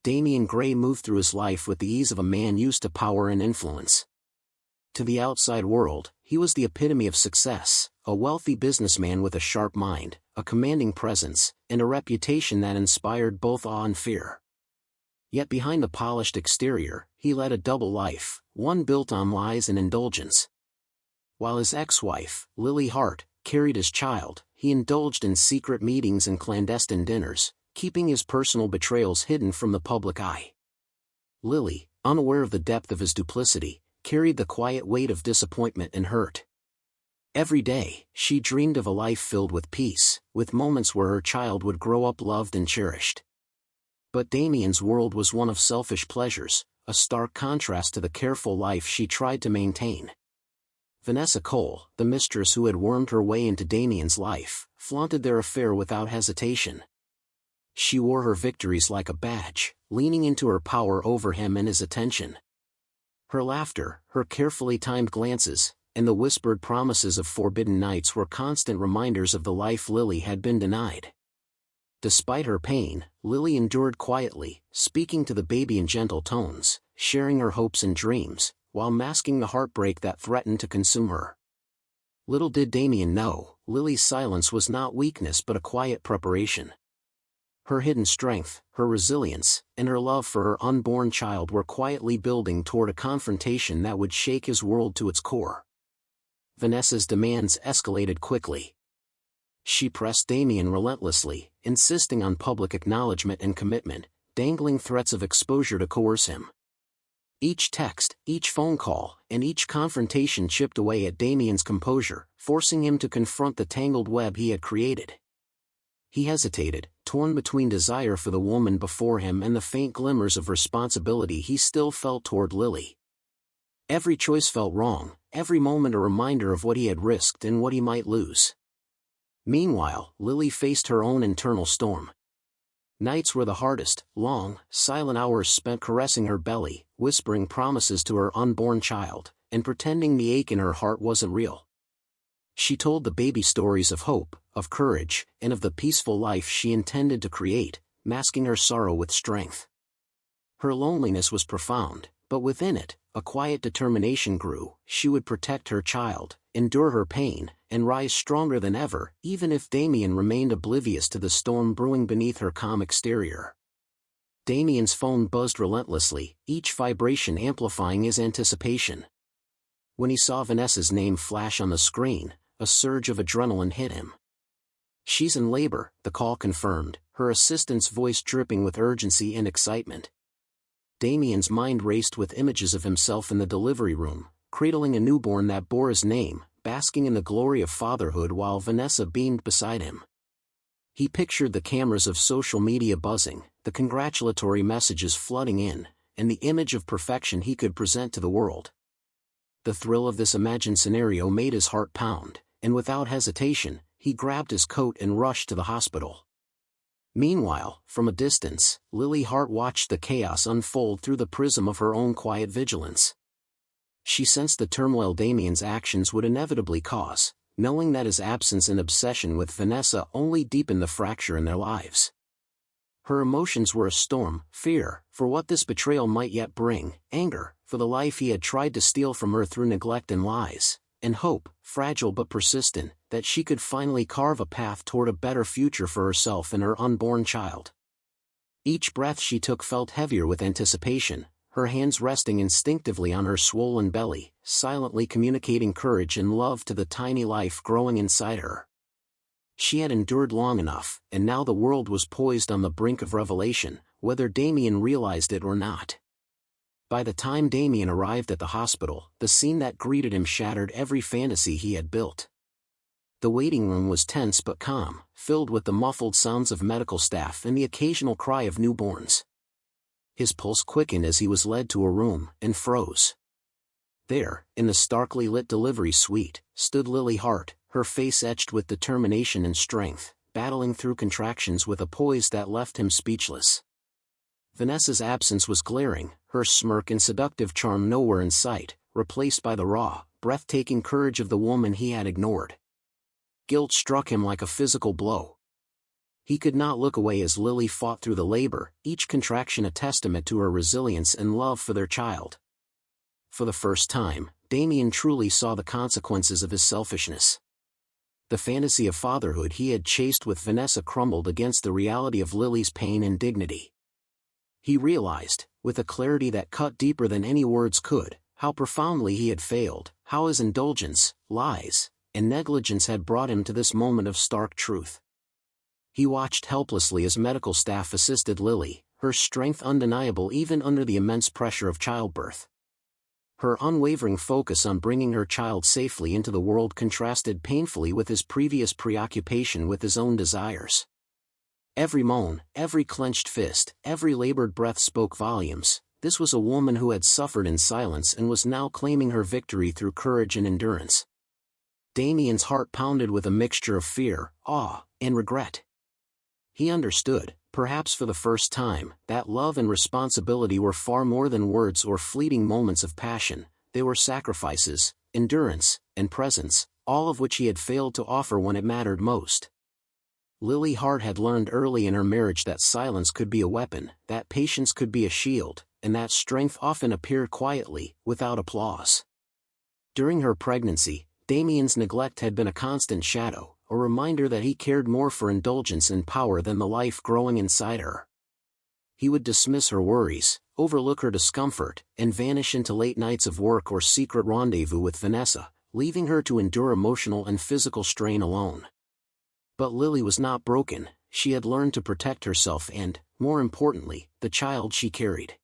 Damian Gray moved through his life with the ease of a man used to power and influence. To the outside world, he was the epitome of success, a wealthy businessman with a sharp mind, a commanding presence, and a reputation that inspired both awe and fear. Yet behind the polished exterior, he led a double life, one built on lies and indulgence. While his ex-wife, Lily Hart, carried his child, he indulged in secret meetings and clandestine dinners, keeping his personal betrayals hidden from the public eye. Lily, unaware of the depth of his duplicity, carried the quiet weight of disappointment and hurt. Every day, she dreamed of a life filled with peace, with moments where her child would grow up loved and cherished. But Damian's world was one of selfish pleasures, a stark contrast to the careful life she tried to maintain. Vanessa Cole, the mistress who had wormed her way into Damian's life, flaunted their affair without hesitation. She wore her victories like a badge, leaning into her power over him and his attention. Her laughter, her carefully timed glances, and the whispered promises of forbidden nights were constant reminders of the life Lily had been denied. Despite her pain, Lily endured quietly, speaking to the baby in gentle tones, sharing her hopes and dreams, while masking the heartbreak that threatened to consume her. Little did Damian know, Lily's silence was not weakness but a quiet preparation. Her hidden strength, her resilience, and her love for her unborn child were quietly building toward a confrontation that would shake his world to its core. Vanessa's demands escalated quickly. She pressed Damian relentlessly, insisting on public acknowledgement and commitment, dangling threats of exposure to coerce him. Each text, each phone call, and each confrontation chipped away at Damian's composure, forcing him to confront the tangled web he had created. He hesitated, torn between desire for the woman before him and the faint glimmers of responsibility he still felt toward Lily. Every choice felt wrong, every moment a reminder of what he had risked and what he might lose. Meanwhile, Lily faced her own internal storm. Nights were the hardest, long, silent hours spent caressing her belly, whispering promises to her unborn child, and pretending the ache in her heart wasn't real. She told the baby stories of hope, of courage, and of the peaceful life she intended to create, masking her sorrow with strength. Her loneliness was profound, but within it, a quiet determination grew. She would protect her child, endure her pain, and rise stronger than ever, even if Damian remained oblivious to the storm brewing beneath her calm exterior. Damian's phone buzzed relentlessly, each vibration amplifying his anticipation. When he saw Vanessa's name flash on the screen, a surge of adrenaline hit him. "She's in labor," the call confirmed, her assistant's voice dripping with urgency and excitement. Damian's mind raced with images of himself in the delivery room, cradling a newborn that bore his name, basking in the glory of fatherhood while Vanessa beamed beside him. He pictured the cameras of social media buzzing, the congratulatory messages flooding in, and the image of perfection he could present to the world. The thrill of this imagined scenario made his heart pound, and without hesitation, he grabbed his coat and rushed to the hospital. Meanwhile, from a distance, Lily Hart watched the chaos unfold through the prism of her own quiet vigilance. She sensed the turmoil Damian's actions would inevitably cause, knowing that his absence and obsession with Vanessa only deepened the fracture in their lives. Her emotions were a storm: fear, for what this betrayal might yet bring, anger, for the life he had tried to steal from her through neglect and lies, and hope, fragile but persistent, that she could finally carve a path toward a better future for herself and her unborn child. Each breath she took felt heavier with anticipation, her hands resting instinctively on her swollen belly, silently communicating courage and love to the tiny life growing inside her. She had endured long enough, and now the world was poised on the brink of revelation, whether Damian realized it or not. By the time Damian arrived at the hospital, the scene that greeted him shattered every fantasy he had built. The waiting room was tense but calm, filled with the muffled sounds of medical staff and the occasional cry of newborns. His pulse quickened as he was led to a room, and froze. There, in the starkly lit delivery suite, stood Lily Hart, her face etched with determination and strength, battling through contractions with a poise that left him speechless. Vanessa's absence was glaring, her smirk and seductive charm nowhere in sight, replaced by the raw, breathtaking courage of the woman he had ignored. Guilt struck him like a physical blow. He could not look away as Lily fought through the labor, each contraction a testament to her resilience and love for their child. For the first time, Damien truly saw the consequences of his selfishness. The fantasy of fatherhood he had chased with Vanessa crumbled against the reality of Lily's pain and dignity. He realized, with a clarity that cut deeper than any words could, how profoundly he had failed, how his indulgence, lies, and negligence had brought him to this moment of stark truth. He watched helplessly as medical staff assisted Lily, her strength undeniable even under the immense pressure of childbirth. Her unwavering focus on bringing her child safely into the world contrasted painfully with his previous preoccupation with his own desires. Every moan, every clenched fist, every labored breath spoke volumes. This was a woman who had suffered in silence and was now claiming her victory through courage and endurance. Damien's heart pounded with a mixture of fear, awe, and regret. He understood, perhaps for the first time, that love and responsibility were far more than words or fleeting moments of passion. They were sacrifices, endurance, and presence, all of which he had failed to offer when it mattered most. Lily Hart had learned early in her marriage that silence could be a weapon, that patience could be a shield, and that strength often appeared quietly, without applause. During her pregnancy, Damien's neglect had been a constant shadow, a reminder that he cared more for indulgence and power than the life growing inside her. He would dismiss her worries, overlook her discomfort, and vanish into late nights of work or secret rendezvous with Vanessa, leaving her to endure emotional and physical strain alone. But Lily was not broken. She had learned to protect herself and, more importantly, the child she carried.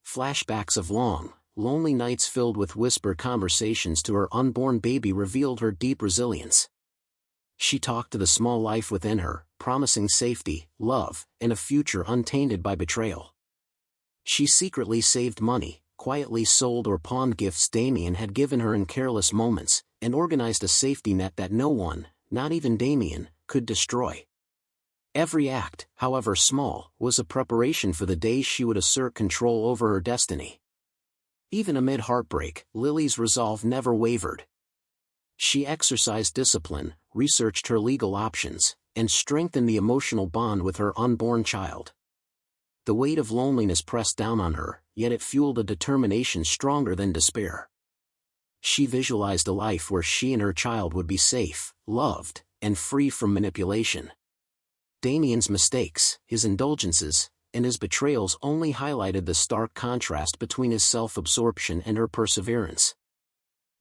Flashbacks of long, lonely nights filled with whispered conversations to her unborn baby revealed her deep resilience. She talked to the small life within her, promising safety, love, and a future untainted by betrayal. She secretly saved money, quietly sold or pawned gifts Damien had given her in careless moments, and organized a safety net that no one, not even Damien, could destroy. Every act, however small, was a preparation for the day she would assert control over her destiny. Even amid heartbreak, Lily's resolve never wavered. She exercised discipline, researched her legal options, and strengthened the emotional bond with her unborn child. The weight of loneliness pressed down on her, yet it fueled a determination stronger than despair. She visualized a life where she and her child would be safe, loved, and free from manipulation. Damien's mistakes, his indulgences, and his betrayals only highlighted the stark contrast between his self-absorption and her perseverance.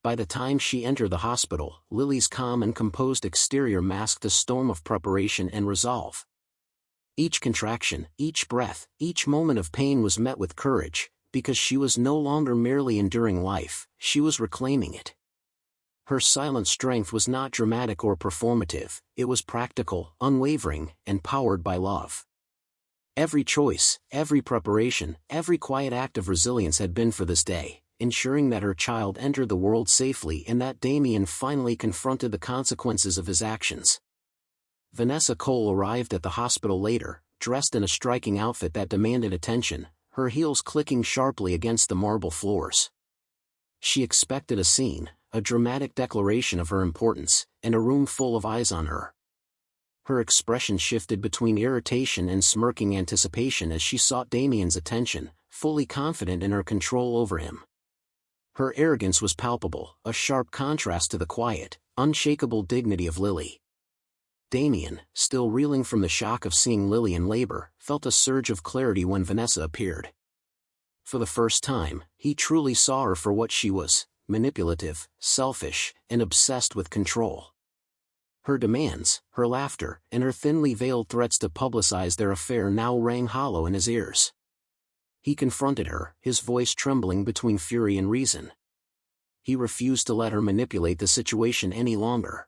By the time she entered the hospital, Lily's calm and composed exterior masked a storm of preparation and resolve. Each contraction, each breath, each moment of pain was met with courage, because she was no longer merely enduring life, she was reclaiming it. Her silent strength was not dramatic or performative, it was practical, unwavering, and powered by love. Every choice, every preparation, every quiet act of resilience had been for this day, ensuring that her child entered the world safely and that Damien finally confronted the consequences of his actions. Vanessa Cole arrived at the hospital later, dressed in a striking outfit that demanded attention, her heels clicking sharply against the marble floors. She expected a scene, a dramatic declaration of her importance, and a room full of eyes on her. Her expression shifted between irritation and smirking anticipation as she sought Damien's attention, fully confident in her control over him. Her arrogance was palpable, a sharp contrast to the quiet, unshakable dignity of Lily. Damien, still reeling from the shock of seeing Lily in labor, felt a surge of clarity when Vanessa appeared. For the first time, he truly saw her for what she was, manipulative, selfish, and obsessed with control. Her demands, her laughter, and her thinly veiled threats to publicize their affair now rang hollow in his ears. He confronted her, his voice trembling between fury and reason. He refused to let her manipulate the situation any longer.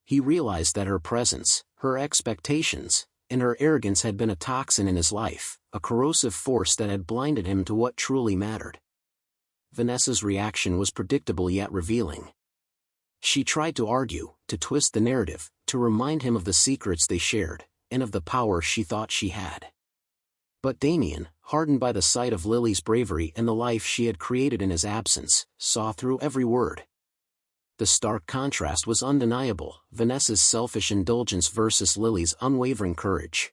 He realized that her presence, her expectations, and her arrogance had been a toxin in his life, a corrosive force that had blinded him to what truly mattered. Vanessa's reaction was predictable yet revealing. She tried to argue, to twist the narrative, to remind him of the secrets they shared, and of the power she thought she had. But Damien, hardened by the sight of Lily's bravery and the life she had created in his absence, saw through every word. The stark contrast was undeniable: Vanessa's selfish indulgence versus Lily's unwavering courage.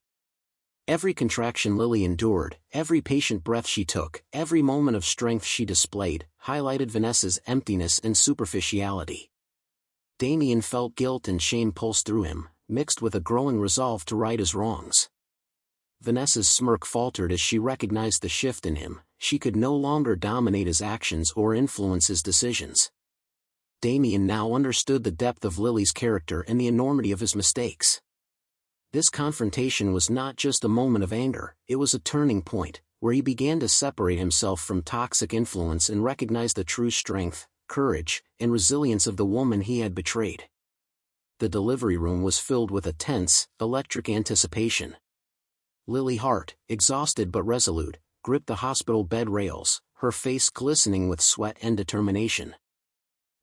Every contraction Lily endured, every patient breath she took, every moment of strength she displayed, highlighted Vanessa's emptiness and superficiality. Damien felt guilt and shame pulse through him, mixed with a growing resolve to right his wrongs. Vanessa's smirk faltered as she recognized the shift in him. She could no longer dominate his actions or influence his decisions. Damien now understood the depth of Lily's character and the enormity of his mistakes. This confrontation was not just a moment of anger, it was a turning point, where he began to separate himself from toxic influence and recognize the true strength, courage, and resilience of the woman he had betrayed. The delivery room was filled with a tense, electric anticipation. Lily Hart, exhausted but resolute, gripped the hospital bed rails, her face glistening with sweat and determination.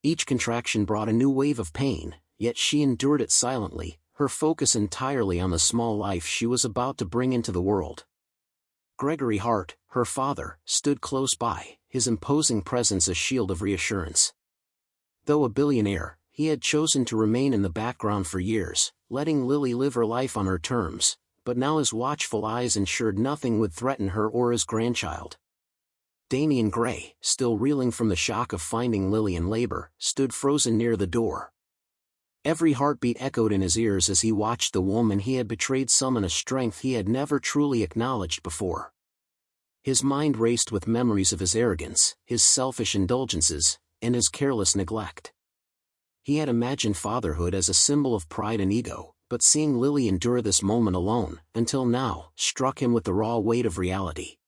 Each contraction brought a new wave of pain, yet she endured it silently, her focus entirely on the small life she was about to bring into the world. Gregory Hart, her father, stood close by, his imposing presence a shield of reassurance. Though a billionaire, he had chosen to remain in the background for years, letting Lily live her life on her terms, but now his watchful eyes ensured nothing would threaten her or his grandchild. Damian Gray, still reeling from the shock of finding Lily in labor, stood frozen near the door. Every heartbeat echoed in his ears as he watched the woman he had betrayed summon a strength he had never truly acknowledged before. His mind raced with memories of his arrogance, his selfish indulgences, and his careless neglect. He had imagined fatherhood as a symbol of pride and ego, but seeing Lily endure this moment alone, until now, struck him with the raw weight of reality.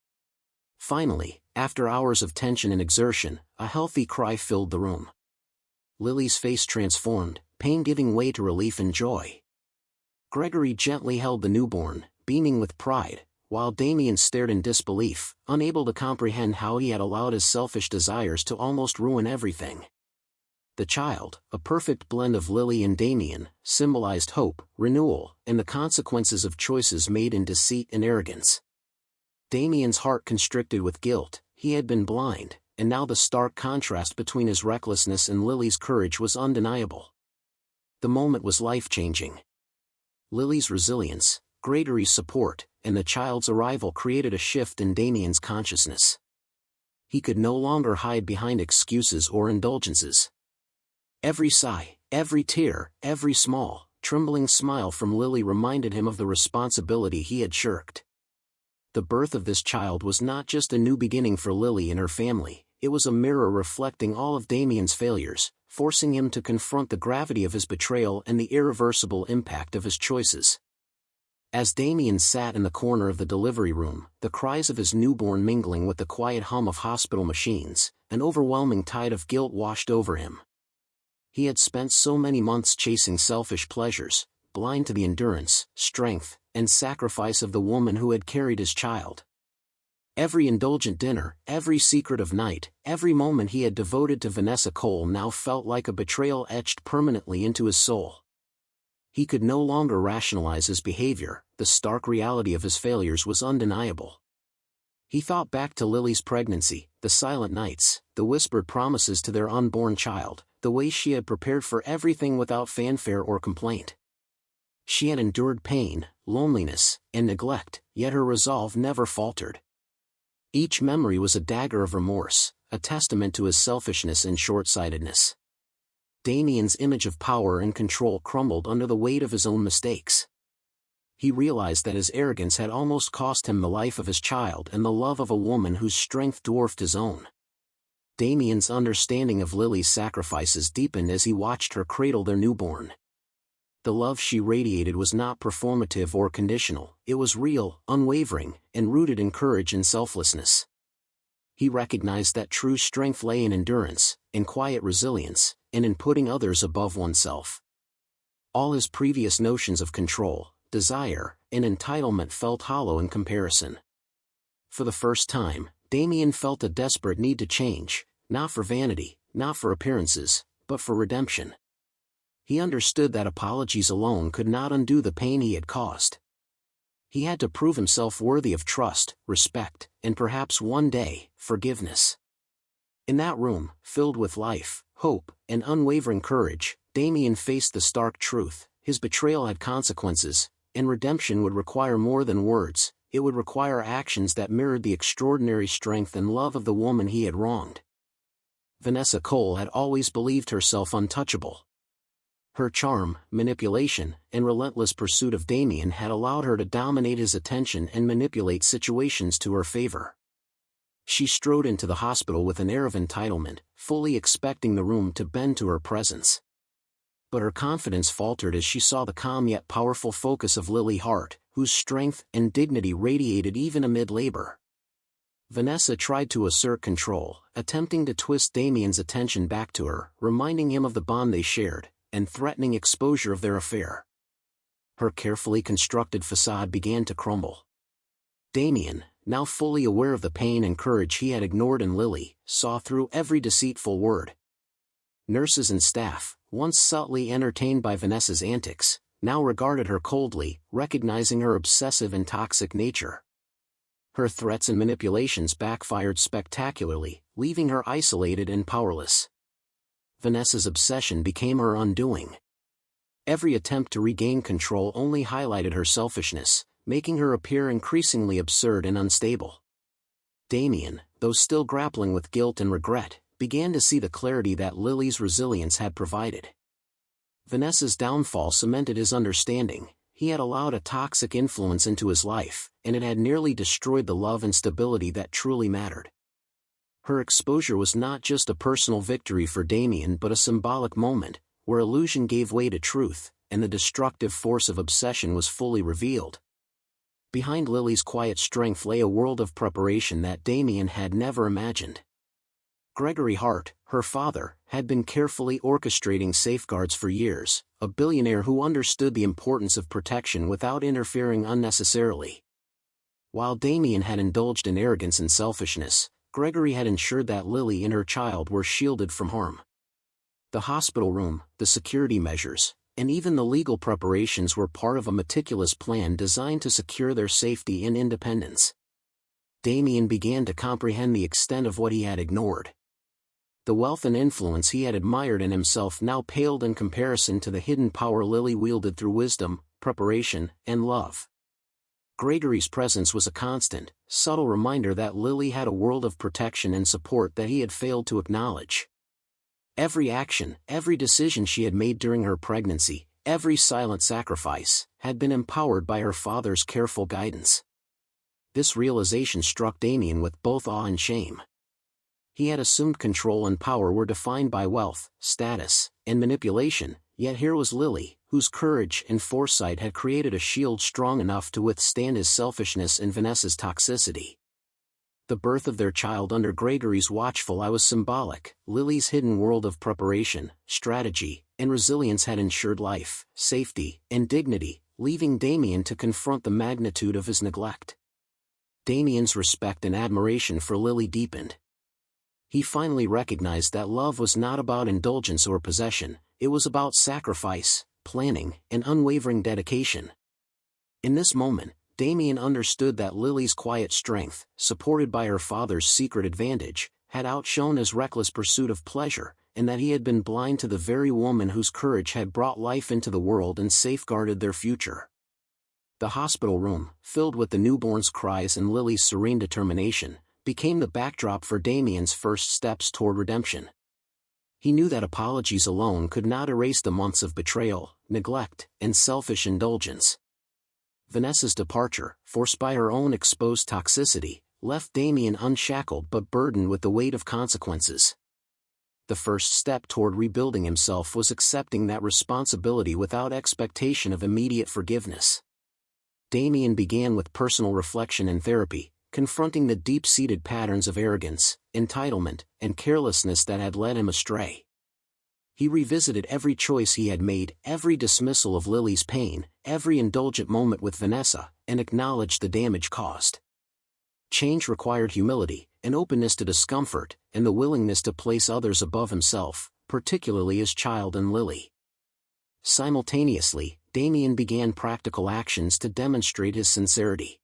Finally, after hours of tension and exertion, a healthy cry filled the room. Lily's face transformed, pain giving way to relief and joy. Gregory gently held the newborn, beaming with pride, while Damien stared in disbelief, unable to comprehend how he had allowed his selfish desires to almost ruin everything. The child, a perfect blend of Lily and Damien, symbolized hope, renewal, and the consequences of choices made in deceit and arrogance. Damien's heart constricted with guilt. He had been blind, and now the stark contrast between his recklessness and Lily's courage was undeniable. The moment was life-changing. Lily's resilience, Gregory's support, and the child's arrival created a shift in Damien's consciousness. He could no longer hide behind excuses or indulgences. Every sigh, every tear, every small, trembling smile from Lily reminded him of the responsibility he had shirked. The birth of this child was not just a new beginning for Lily and her family, it was a mirror reflecting all of Damien's failures, forcing him to confront the gravity of his betrayal and the irreversible impact of his choices. As Damien sat in the corner of the delivery room, the cries of his newborn mingling with the quiet hum of hospital machines, an overwhelming tide of guilt washed over him. He had spent so many months chasing selfish pleasures, blind to the endurance, strength, and sacrifice of the woman who had carried his child. Every indulgent dinner, every secretive night, every moment he had devoted to Vanessa Cole now felt like a betrayal etched permanently into his soul. He could no longer rationalize his behavior, the stark reality of his failures was undeniable. He thought back to Lily's pregnancy, the silent nights, the whispered promises to their unborn child, the way she had prepared for everything without fanfare or complaint. She had endured pain, loneliness, and neglect, yet her resolve never faltered. Each memory was a dagger of remorse, a testament to his selfishness and short-sightedness. Damien's image of power and control crumbled under the weight of his own mistakes. He realized that his arrogance had almost cost him the life of his child and the love of a woman whose strength dwarfed his own. Damien's understanding of Lily's sacrifices deepened as he watched her cradle their newborn. The love she radiated was not performative or conditional, it was real, unwavering, and rooted in courage and selflessness. He recognized that true strength lay in endurance, in quiet resilience, and in putting others above oneself. All his previous notions of control, desire, and entitlement felt hollow in comparison. For the first time, Damien felt a desperate need to change, not for vanity, not for appearances, but for redemption. He understood that apologies alone could not undo the pain he had caused. He had to prove himself worthy of trust, respect, and perhaps one day, forgiveness. In that room, filled with life, hope, and unwavering courage, Damien faced the stark truth: his betrayal had consequences, and redemption would require more than words. It would require actions that mirrored the extraordinary strength and love of the woman he had wronged. Vanessa Cole had always believed herself untouchable. Her charm, manipulation, and relentless pursuit of Damien had allowed her to dominate his attention and manipulate situations to her favor. She strode into the hospital with an air of entitlement, fully expecting the room to bend to her presence. But her confidence faltered as she saw the calm yet powerful focus of Lily Hart, whose strength and dignity radiated even amid labor. Vanessa tried to assert control, attempting to twist Damien's attention back to her, reminding him of the bond they shared, and threatening exposure of their affair. Her carefully constructed facade began to crumble. Damien, now fully aware of the pain and courage he had ignored in Lily, saw through every deceitful word. Nurses and staff, once subtly entertained by Vanessa's antics, now regarded her coldly, recognizing her obsessive and toxic nature. Her threats and manipulations backfired spectacularly, leaving her isolated and powerless. Vanessa's obsession became her undoing. Every attempt to regain control only highlighted her selfishness, making her appear increasingly absurd and unstable. Damien, though still grappling with guilt and regret, began to see the clarity that Lily's resilience had provided. Vanessa's downfall cemented his understanding. He had allowed a toxic influence into his life, and it had nearly destroyed the love and stability that truly mattered. Her exposure was not just a personal victory for Damien but a symbolic moment, where illusion gave way to truth, and the destructive force of obsession was fully revealed. Behind Lily's quiet strength lay a world of preparation that Damien had never imagined. Gregory Hart, her father, had been carefully orchestrating safeguards for years, a billionaire who understood the importance of protection without interfering unnecessarily. While Damien had indulged in arrogance and selfishness, Gregory had ensured that Lily and her child were shielded from harm. The hospital room, the security measures, and even the legal preparations were part of a meticulous plan designed to secure their safety and independence. Damien began to comprehend the extent of what he had ignored. The wealth and influence he had admired in himself now paled in comparison to the hidden power Lily wielded through wisdom, preparation, and love. Gregory's presence was a constant, subtle reminder that Lily had a world of protection and support that he had failed to acknowledge. Every action, every decision she had made during her pregnancy, every silent sacrifice, had been empowered by her father's careful guidance. This realization struck Damien with both awe and shame. He had assumed control and power were defined by wealth, status, and manipulation, yet here was Lily, whose courage and foresight had created a shield strong enough to withstand his selfishness and Vanessa's toxicity. The birth of their child under Gregory's watchful eye was symbolic. Lily's hidden world of preparation, strategy, and resilience had ensured life, safety, and dignity, leaving Damien to confront the magnitude of his neglect. Damien's respect and admiration for Lily deepened. He finally recognized that love was not about indulgence or possession, it was about sacrifice, planning, and unwavering dedication. In this moment, Damien understood that Lily's quiet strength, supported by her father's secret advantage, had outshone his reckless pursuit of pleasure, and that he had been blind to the very woman whose courage had brought life into the world and safeguarded their future. The hospital room, filled with the newborn's cries and Lily's serene determination, became the backdrop for Damien's first steps toward redemption. He knew that apologies alone could not erase the months of betrayal, neglect, and selfish indulgence. Vanessa's departure, forced by her own exposed toxicity, left Damien unshackled but burdened with the weight of consequences. The first step toward rebuilding himself was accepting that responsibility without expectation of immediate forgiveness. Damien began with personal reflection and therapy, confronting the deep-seated patterns of arrogance, entitlement, and carelessness that had led him astray. He revisited every choice he had made, every dismissal of Lily's pain, every indulgent moment with Vanessa, and acknowledged the damage caused. Change required humility, an openness to discomfort, and the willingness to place others above himself, particularly his child and Lily. Simultaneously, Damien began practical actions to demonstrate his sincerity.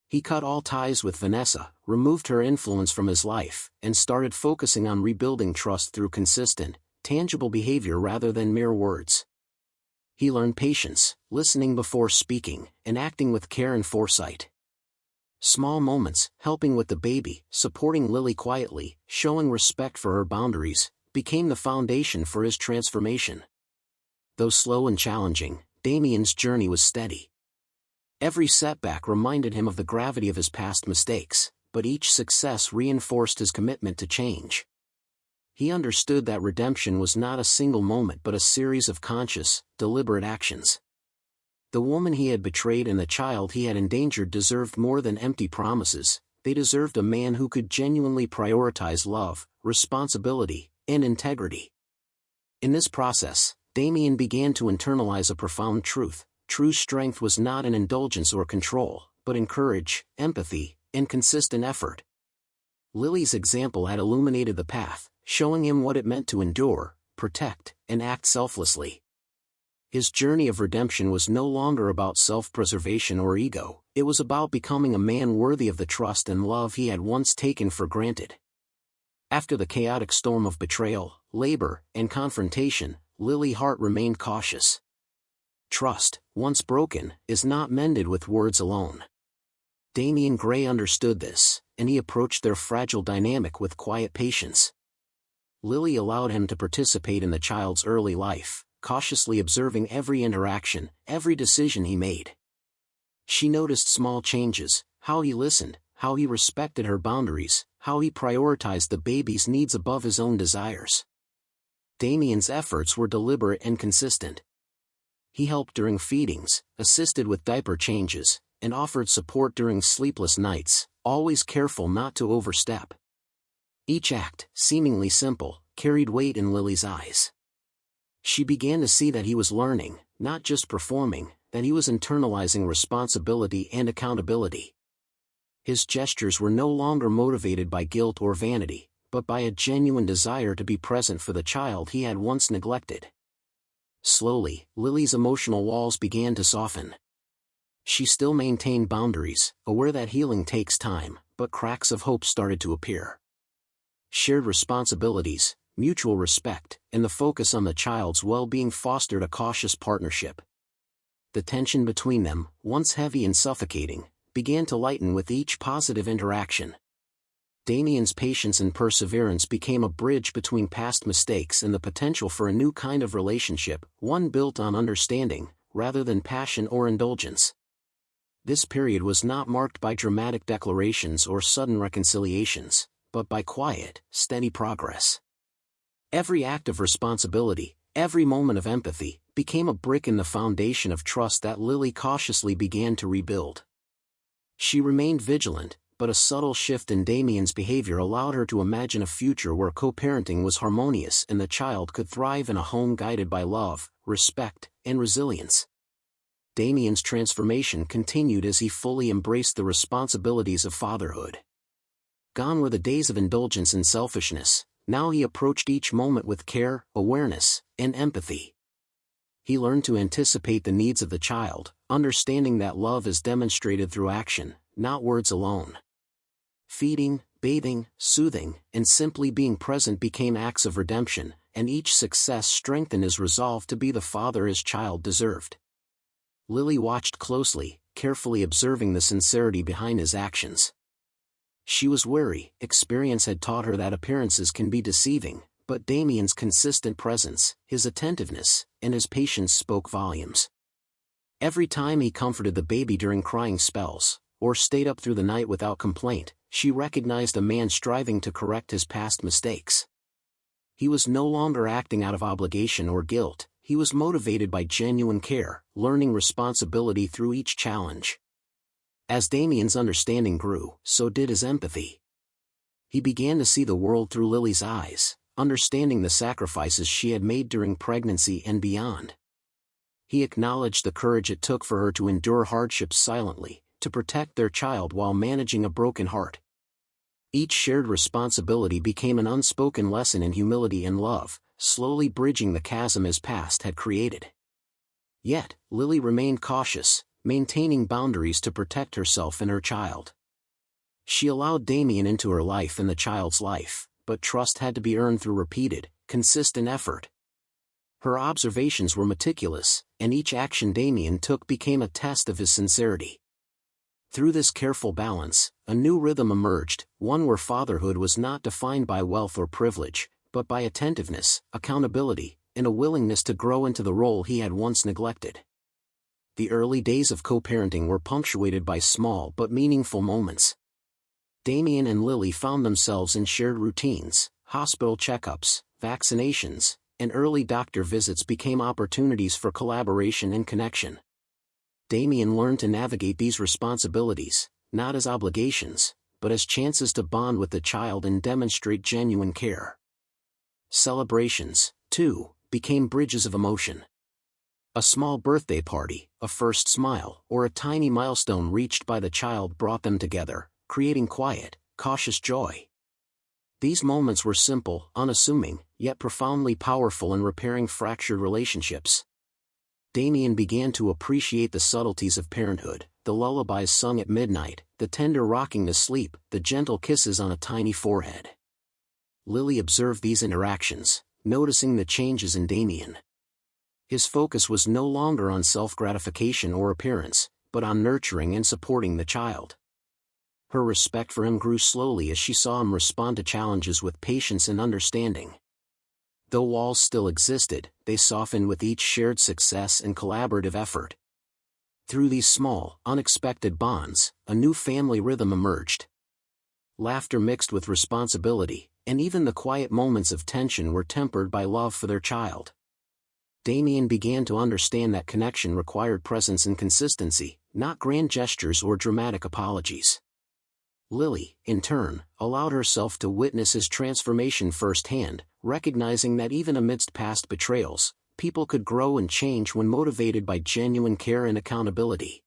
He cut all ties with Vanessa, removed her influence from his life, and started focusing on rebuilding trust through consistent, tangible behavior rather than mere words. He learned patience, listening before speaking, and acting with care and foresight. Small moments, helping with the baby, supporting Lily quietly, showing respect for her boundaries, became the foundation for his transformation. Though slow and challenging, Damien's journey was steady. Every setback reminded him of the gravity of his past mistakes, but each success reinforced his commitment to change. He understood that redemption was not a single moment but a series of conscious, deliberate actions. The woman he had betrayed and the child he had endangered deserved more than empty promises. They deserved a man who could genuinely prioritize love, responsibility, and integrity. In this process, Damien began to internalize a profound truth. True strength was not in indulgence or control, but in courage, empathy, and consistent effort. Lily's example had illuminated the path, showing him what it meant to endure, protect, and act selflessly. His journey of redemption was no longer about self-preservation or ego, it was about becoming a man worthy of the trust and love he had once taken for granted. After the chaotic storm of betrayal, labor, and confrontation, Lily's heart remained cautious. Trust, once broken, is not mended with words alone. Damian Gray understood this, and he approached their fragile dynamic with quiet patience. Lily allowed him to participate in the child's early life, cautiously observing every interaction, every decision he made. She noticed small changes, how he listened, how he respected her boundaries, how he prioritized the baby's needs above his own desires. Damien's efforts were deliberate and consistent. He helped during feedings, assisted with diaper changes, and offered support during sleepless nights, always careful not to overstep. Each act, seemingly simple, carried weight in Lily's eyes. She began to see that he was learning, not just performing, that he was internalizing responsibility and accountability. His gestures were no longer motivated by guilt or vanity, but by a genuine desire to be present for the child he had once neglected. Slowly, Lily's emotional walls began to soften. She still maintained boundaries, aware that healing takes time, but cracks of hope started to appear. Shared responsibilities, mutual respect, and the focus on the child's well-being fostered a cautious partnership. The tension between them, once heavy and suffocating, began to lighten with each positive interaction. Damien's patience and perseverance became a bridge between past mistakes and the potential for a new kind of relationship, one built on understanding, rather than passion or indulgence. This period was not marked by dramatic declarations or sudden reconciliations, but by quiet, steady progress. Every act of responsibility, every moment of empathy, became a brick in the foundation of trust that Lily cautiously began to rebuild. She remained vigilant, but a subtle shift in Damien's behavior allowed her to imagine a future where co-parenting was harmonious and the child could thrive in a home guided by love, respect, and resilience. Damien's transformation continued as he fully embraced the responsibilities of fatherhood. Gone were the days of indulgence and selfishness, now he approached each moment with care, awareness, and empathy. He learned to anticipate the needs of the child, understanding that love is demonstrated through action, not words alone. Feeding, bathing, soothing, and simply being present became acts of redemption, and each success strengthened his resolve to be the father his child deserved. Lily watched closely, carefully observing the sincerity behind his actions. She was wary, experience had taught her that appearances can be deceiving, but Damien's consistent presence, his attentiveness, and his patience spoke volumes. Every time he comforted the baby during crying spells, or stayed up through the night without complaint, she recognized a man striving to correct his past mistakes. He was no longer acting out of obligation or guilt, he was motivated by genuine care, learning responsibility through each challenge. As Damien's understanding grew, so did his empathy. He began to see the world through Lily's eyes, understanding the sacrifices she had made during pregnancy and beyond. He acknowledged the courage it took for her to endure hardships silently, to protect their child while managing a broken heart. Each shared responsibility became an unspoken lesson in humility and love, slowly bridging the chasm his past had created. Yet, Lily remained cautious, maintaining boundaries to protect herself and her child. She allowed Damien into her life and the child's life, but trust had to be earned through repeated, consistent effort. Her observations were meticulous, and each action Damien took became a test of his sincerity. Through this careful balance, a new rhythm emerged, one where fatherhood was not defined by wealth or privilege, but by attentiveness, accountability, and a willingness to grow into the role he had once neglected. The early days of co-parenting were punctuated by small but meaningful moments. Damien and Lily found themselves in shared routines. Hospital checkups, vaccinations, and early doctor visits became opportunities for collaboration and connection. Damien learned to navigate these responsibilities, not as obligations, but as chances to bond with the child and demonstrate genuine care. Celebrations, too, became bridges of emotion. A small birthday party, a first smile, or a tiny milestone reached by the child brought them together, creating quiet, cautious joy. These moments were simple, unassuming, yet profoundly powerful in repairing fractured relationships. Damien began to appreciate the subtleties of parenthood, the lullabies sung at midnight, the tender rocking to sleep, the gentle kisses on a tiny forehead. Lily observed these interactions, noticing the changes in Damien. His focus was no longer on self-gratification or appearance, but on nurturing and supporting the child. Her respect for him grew slowly as she saw him respond to challenges with patience and understanding. Though walls still existed, they softened with each shared success and collaborative effort. Through these small, unexpected bonds, a new family rhythm emerged. Laughter mixed with responsibility, and even the quiet moments of tension were tempered by love for their child. Damien began to understand that connection required presence and consistency, not grand gestures or dramatic apologies. Lily, in turn, allowed herself to witness his transformation firsthand, recognizing that even amidst past betrayals, people could grow and change when motivated by genuine care and accountability.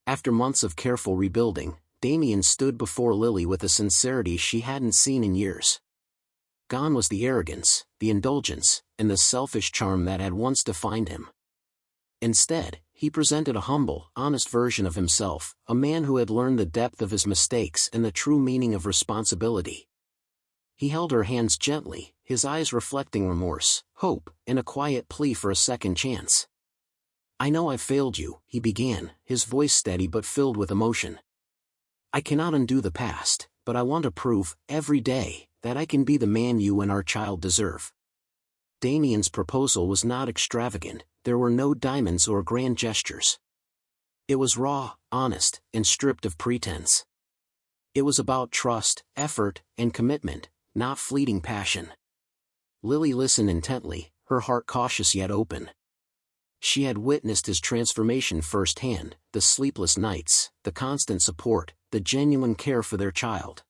After months of careful rebuilding, Damien stood before Lily with a sincerity she hadn't seen in years. Gone was the arrogance, the indulgence, and the selfish charm that had once defined him. Instead, he presented a humble, honest version of himself, a man who had learned the depth of his mistakes and the true meaning of responsibility. He held her hands gently, his eyes reflecting remorse, hope, and a quiet plea for a second chance. "I know I've failed you," he began, his voice steady but filled with emotion. "I cannot undo the past, but I want to prove, every day, that I can be the man you and our child deserve." Damien's proposal was not extravagant. There were no diamonds or grand gestures. It was raw, honest, and stripped of pretense. It was about trust, effort, and commitment, not fleeting passion. Lily listened intently, her heart cautious yet open. She had witnessed his transformation firsthand, the sleepless nights, the constant support, the genuine care for their child.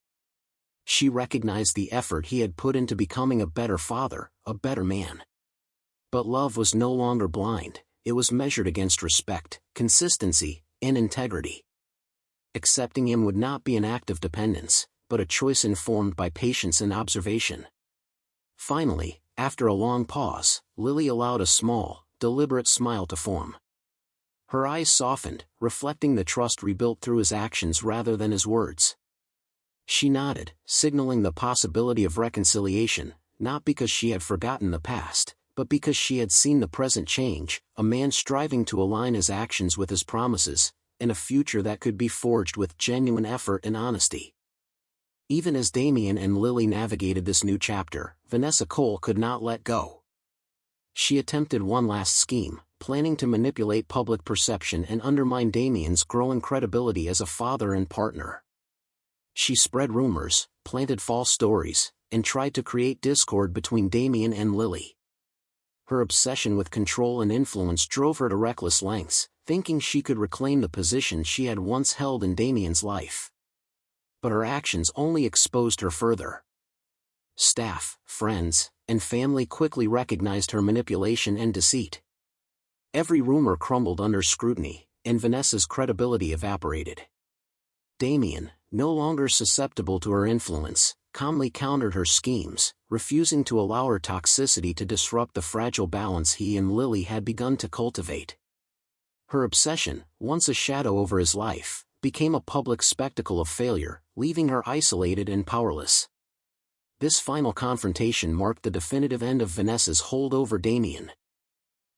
She recognized the effort he had put into becoming a better father, a better man. But love was no longer blind, it was measured against respect, consistency, and integrity. Accepting him would not be an act of dependence, but a choice informed by patience and observation. Finally, after a long pause, Lily allowed a small, deliberate smile to form. Her eyes softened, reflecting the trust rebuilt through his actions rather than his words. She nodded, signaling the possibility of reconciliation, not because she had forgotten the past, but because she had seen the present change, a man striving to align his actions with his promises, and a future that could be forged with genuine effort and honesty. Even as Damien and Lily navigated this new chapter, Vanessa Cole could not let go. She attempted one last scheme, planning to manipulate public perception and undermine Damien's growing credibility as a father and partner. She spread rumors, planted false stories, and tried to create discord between Damien and Lily. Her obsession with control and influence drove her to reckless lengths, thinking she could reclaim the position she had once held in Damien's life. But her actions only exposed her further. Staff, friends, and family quickly recognized her manipulation and deceit. Every rumor crumbled under scrutiny, and Vanessa's credibility evaporated. Damien, no longer susceptible to her influence, calmly countered her schemes, refusing to allow her toxicity to disrupt the fragile balance he and Lily had begun to cultivate. Her obsession, once a shadow over his life, became a public spectacle of failure, leaving her isolated and powerless. This final confrontation marked the definitive end of Vanessa's hold over Damien.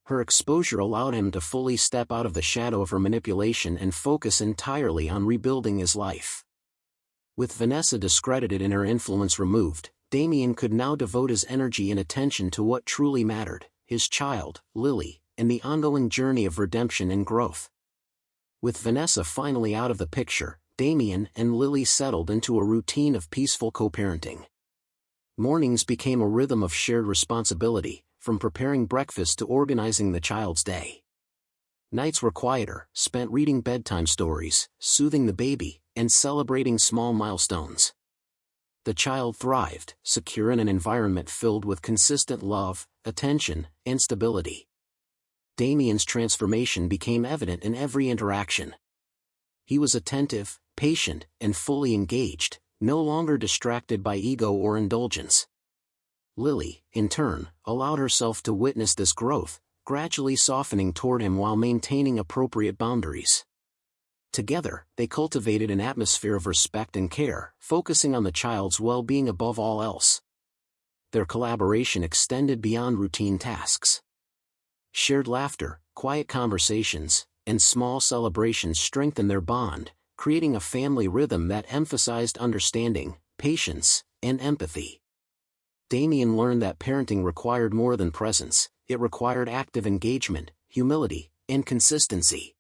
Her exposure allowed him to fully step out of the shadow of her manipulation and focus entirely on rebuilding his life. With Vanessa discredited and her influence removed, Damien could now devote his energy and attention to what truly mattered: his child, Lily, and the ongoing journey of redemption and growth. With Vanessa finally out of the picture, Damien and Lily settled into a routine of peaceful co-parenting. Mornings became a rhythm of shared responsibility, from preparing breakfast to organizing the child's day. Nights were quieter, spent reading bedtime stories, soothing the baby, and celebrating small milestones. The child thrived, secure in an environment filled with consistent love, attention, and stability. Damien's transformation became evident in every interaction. He was attentive, patient, and fully engaged, no longer distracted by ego or indulgence. Lily, in turn, allowed herself to witness this growth, gradually softening toward him while maintaining appropriate boundaries. Together, they cultivated an atmosphere of respect and care, focusing on the child's well-being above all else. Their collaboration extended beyond routine tasks. Shared laughter, quiet conversations, and small celebrations strengthened their bond, creating a family rhythm that emphasized understanding, patience, and empathy. Damien learned that parenting required more than presence; it required active engagement, humility, and consistency.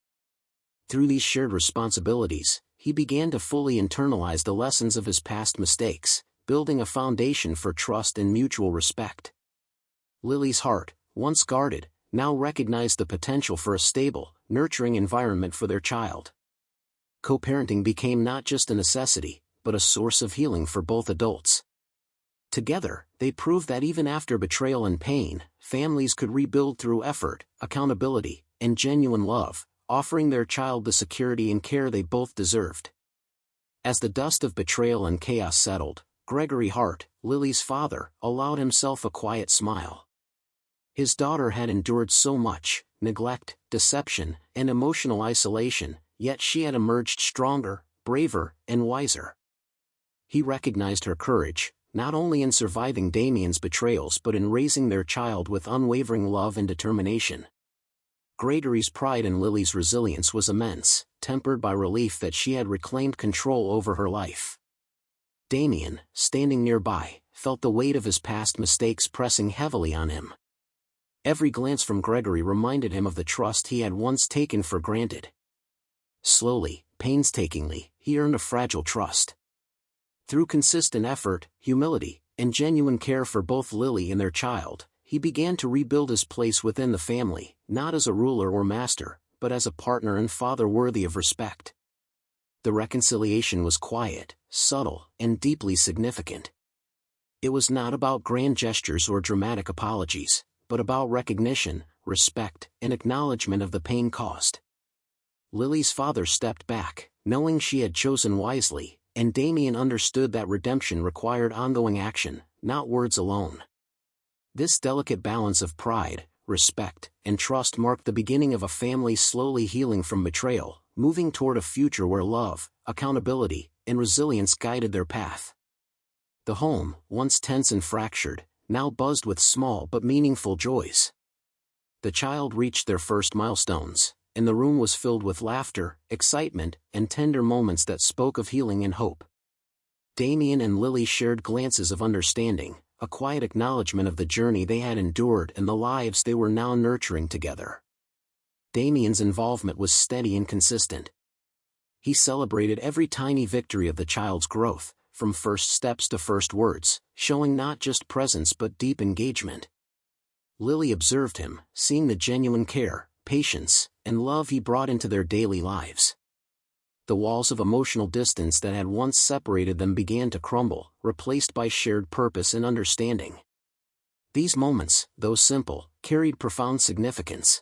Through these shared responsibilities, he began to fully internalize the lessons of his past mistakes, building a foundation for trust and mutual respect. Lily's heart, once guarded, now recognized the potential for a stable, nurturing environment for their child. Co-parenting became not just a necessity, but a source of healing for both adults. Together, they proved that even after betrayal and pain, families could rebuild through effort, accountability, and genuine love, offering their child the security and care they both deserved. As the dust of betrayal and chaos settled, Gregory Hart, Lily's father, allowed himself a quiet smile. His daughter had endured so much: neglect, deception, and emotional isolation, yet she had emerged stronger, braver, and wiser. He recognized her courage, not only in surviving Damien's betrayals but in raising their child with unwavering love and determination. Gregory's pride in Lily's resilience was immense, tempered by relief that she had reclaimed control over her life. Damien, standing nearby, felt the weight of his past mistakes pressing heavily on him. Every glance from Gregory reminded him of the trust he had once taken for granted. Slowly, painstakingly, he earned a fragile trust. Through consistent effort, humility, and genuine care for both Lily and their child, he began to rebuild his place within the family, not as a ruler or master, but as a partner and father worthy of respect. The reconciliation was quiet, subtle, and deeply significant. It was not about grand gestures or dramatic apologies, but about recognition, respect, and acknowledgement of the pain caused. Lily's father stepped back, knowing she had chosen wisely, and Damien understood that redemption required ongoing action, not words alone. This delicate balance of pride, respect, and trust marked the beginning of a family slowly healing from betrayal, moving toward a future where love, accountability, and resilience guided their path. The home, once tense and fractured, now buzzed with small but meaningful joys. The child reached their first milestones, and the room was filled with laughter, excitement, and tender moments that spoke of healing and hope. Damien and Lily shared glances of understanding, a quiet acknowledgement of the journey they had endured and the lives they were now nurturing together. Damien's involvement was steady and consistent. He celebrated every tiny victory of the child's growth, from first steps to first words, showing not just presence but deep engagement. Lily observed him, seeing the genuine care, patience, and love he brought into their daily lives. The walls of emotional distance that had once separated them began to crumble, replaced by shared purpose and understanding. These moments, though simple, carried profound significance.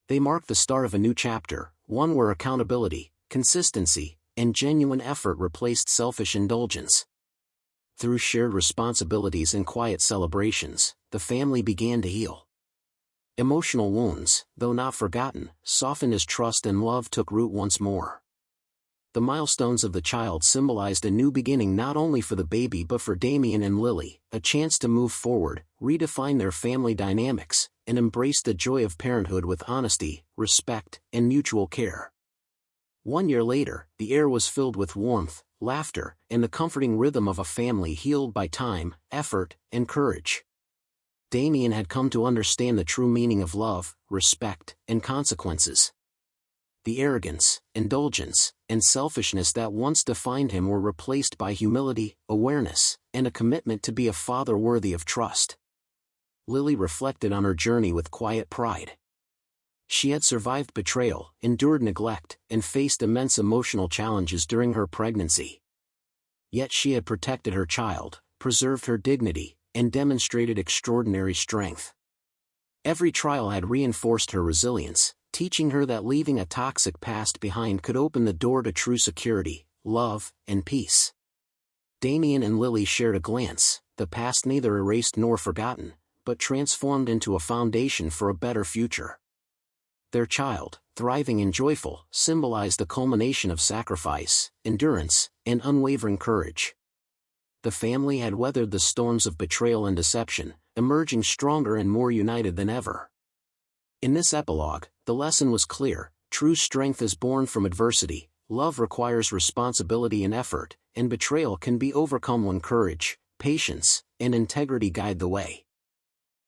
They marked the start of a new chapter, one where accountability, consistency, and genuine effort replaced selfish indulgence. Through shared responsibilities and quiet celebrations, the family began to heal. Emotional wounds, though not forgotten, softened as trust and love took root once more. The milestones of the child symbolized a new beginning not only for the baby but for Damien and Lily, a chance to move forward, redefine their family dynamics, and embrace the joy of parenthood with honesty, respect, and mutual care. 1 year later, the air was filled with warmth, laughter, and the comforting rhythm of a family healed by time, effort, and courage. Damien had come to understand the true meaning of love, respect, and consequences. The arrogance, indulgence, and selfishness that once defined him were replaced by humility, awareness, and a commitment to be a father worthy of trust. Lily reflected on her journey with quiet pride. She had survived betrayal, endured neglect, and faced immense emotional challenges during her pregnancy. Yet she had protected her child, preserved her dignity, and demonstrated extraordinary strength. Every trial had reinforced her resilience, teaching her that leaving a toxic past behind could open the door to true security, love, and peace. Damien and Lily shared a glance, the past neither erased nor forgotten, but transformed into a foundation for a better future. Their child, thriving and joyful, symbolized the culmination of sacrifice, endurance, and unwavering courage. The family had weathered the storms of betrayal and deception, emerging stronger and more united than ever. In this epilogue, the lesson was clear: true strength is born from adversity, love requires responsibility and effort, and betrayal can be overcome when courage, patience, and integrity guide the way.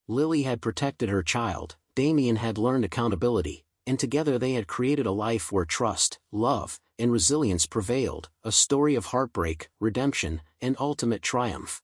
Lily had protected her child, Damien had learned accountability, and together they had created a life where trust, love, and resilience prevailed, a story of heartbreak, redemption, and ultimate triumph.